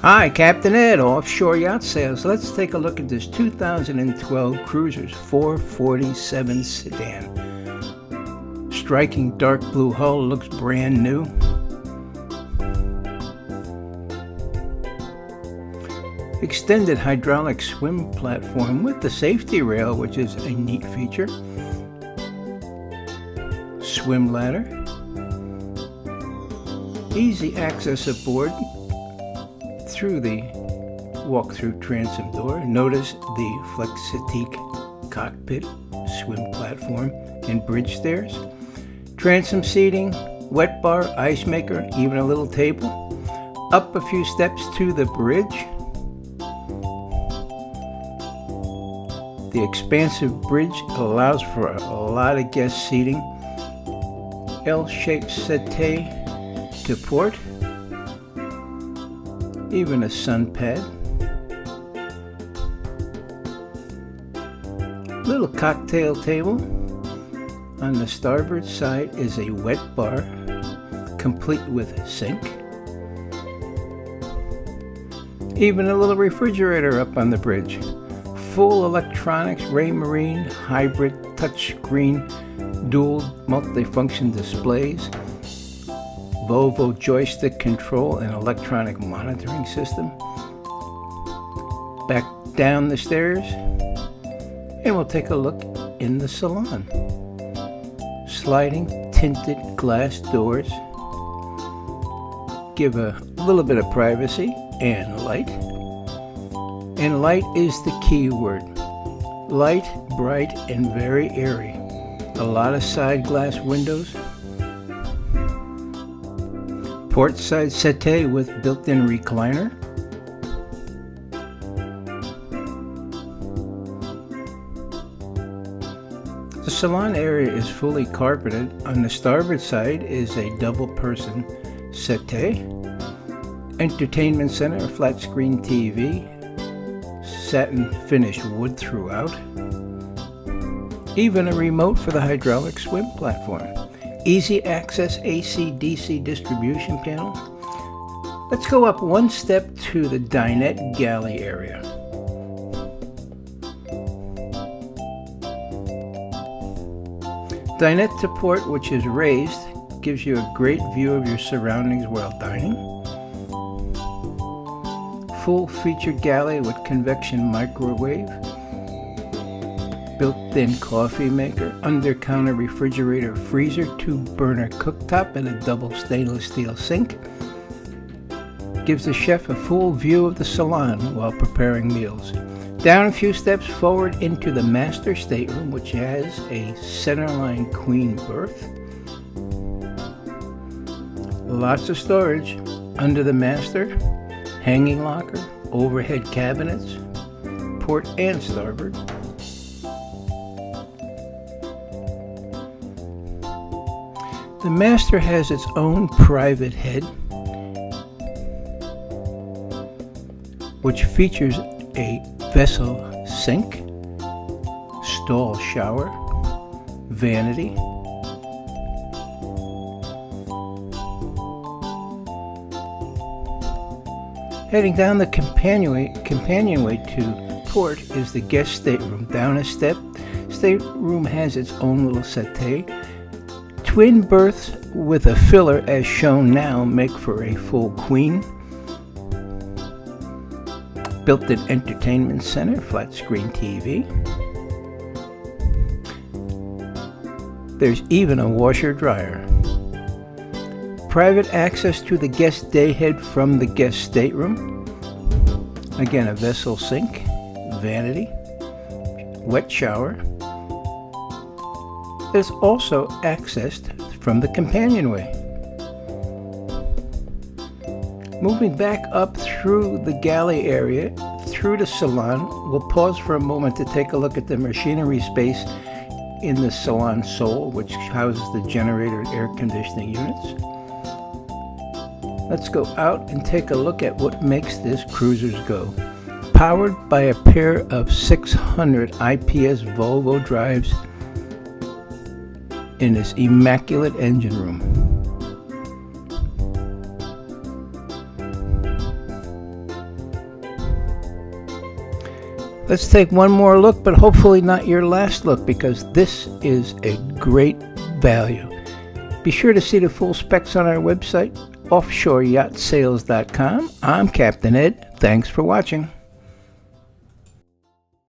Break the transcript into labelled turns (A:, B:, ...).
A: Hi, Captain Ed, Offshore Yacht Sales. Let's take a look at this 2012 Cruisers 447 Sedan. Striking dark blue hull, looks brand new. Extended hydraulic swim platform with the safety rail, which is a neat feature. Swim ladder. Easy access aboard through the walk-through transom door. Notice the Flexitique cockpit, swim platform, and bridge stairs. Transom seating, wet bar, ice maker, even a little table. Up a few steps to the bridge. The expansive bridge allows for a lot of guest seating. L-shaped settee to port. Even a sun pad. Little cocktail table. On the starboard side is a wet bar, complete with sink. Even a little refrigerator up on the bridge. Full electronics, Raymarine, hybrid, touchscreen, dual multifunction displays. Volvo joystick control and electronic monitoring system. Back down the stairs and we'll take a look in the salon. Sliding tinted glass doors give a little bit of privacy and light. And light is the key word. Light, bright, and very airy. A lot of side glass windows. Port side settee with built-in recliner. The salon area is fully carpeted. On the starboard side is a double-person settee. Entertainment center, flat screen TV. Satin finished wood throughout. Even a remote for the hydraulic swim platform. Easy access AC/DC distribution panel. Let's go up one step to the Dinette galley area. Dinette to port, which is raised, gives you a great view of your surroundings while dining. Full featured galley with convection microwave. Built-in coffee maker, under-counter refrigerator, freezer, 2-burner cooktop, and a double stainless steel sink. Gives the chef a full view of the salon while preparing meals. Down a few steps forward into the master stateroom, which has a centerline queen berth. Lots of storage under the master, hanging locker, overhead cabinets, port and starboard. The master has its own private head, which features a vessel sink, stall shower, vanity, heading down the companionway to port is the guest stateroom. Down a step, stateroom has its own little settee. Twin berths with a filler as shown now make for a full queen. Built-in entertainment center, flat screen TV. There's even a washer dryer. Private access to the guest day head from the guest stateroom. Again, a vessel sink, vanity, wet shower. Is also accessed from the companionway. Moving back up through the galley area, through the salon, we'll pause for a moment to take a look at the machinery space in the salon sole, which houses the generator and air conditioning units. Let's go out and take a look at what makes this Cruisers go. Powered by a pair of 600 IPS Volvo drives in this immaculate engine room. Let's take one more look, but hopefully not your last look, because this is a great value. Be sure to see the full specs on our website, offshoreyachtSales.com. I'm Captain Ed. Thanks for watching.